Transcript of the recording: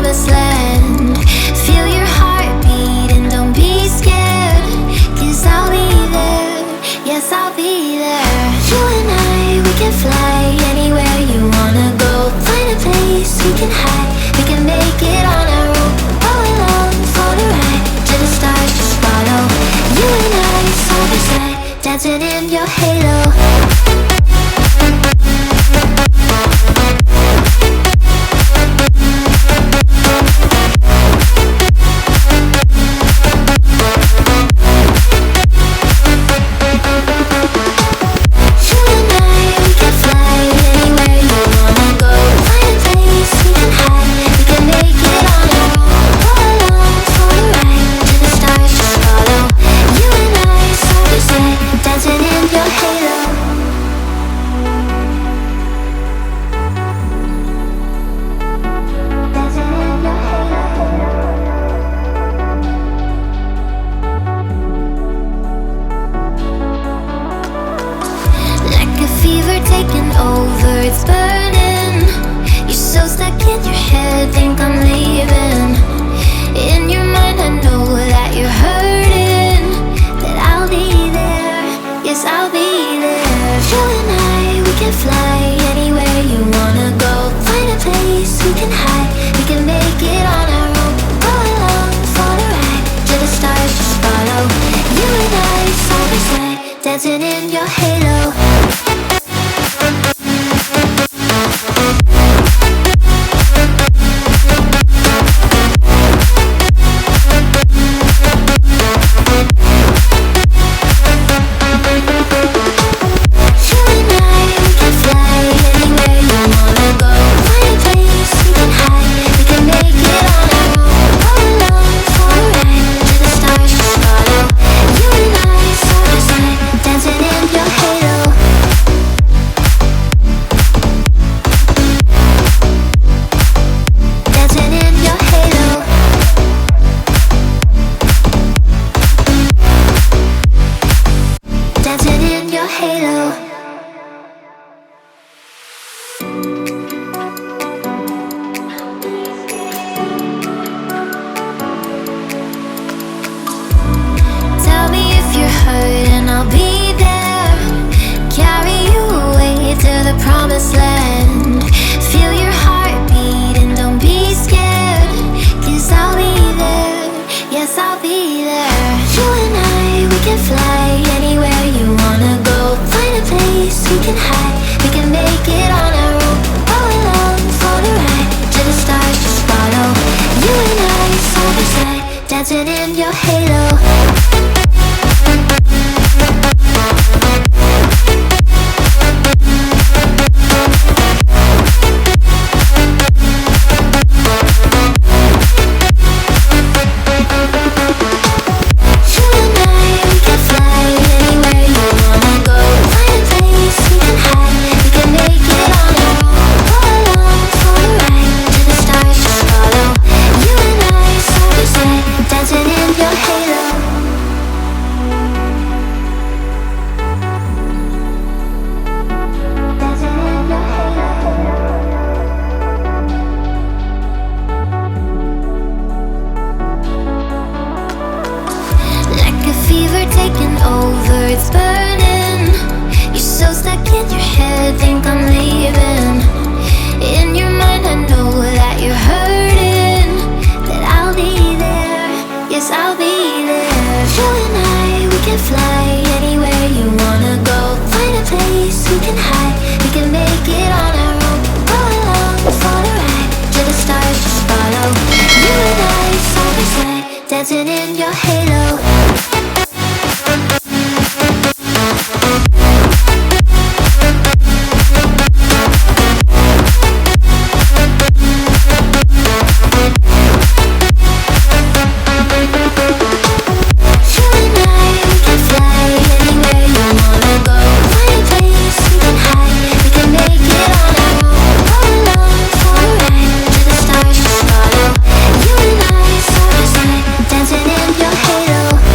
promised land. Feel your heartbeat and don't be scared, 'cause I'll be there, yes I'll be there. You and I, we can fly anywhere you wanna go. Find a place we can hide, we can make it on our own. Go along for the ride, to the stars just follow. You and I, side by side, dancing in your halo. Taking over, it's burning. You're so stuck in your head, think I'm leaving. In your mind I know that you're hurting, that I'll be there, yes I'll be there. You and I, we can fly anywhere you wanna go. Find a place we can hide, we can make it on our own. Go along for the ride, to the stars just follow. You and I, side by side, dancing in your halo. And I'll be there, carry you away to the promised land. Feel your heartbeat and don't be scared, 'cause I'll be there, yes I'll be there. You and I, we can fly anywhere you wanna go. Find a place we can hide, we can make it on our own. Go along for the ride, to the stars just follow. You and I, side by side, dancing in your halo. Taking over, it's burning. You're so stuck in your head, think I'm leaving. In your mind I know that you're hurting, that I'll be there, yes I'll be there. You and I, we can fly anywhere you wanna go. Find a place we can hide, we can make it on our own. Go along for the ride, to the stars just follow. You and I, side by side, dancing in your halo. Dancing in your halo.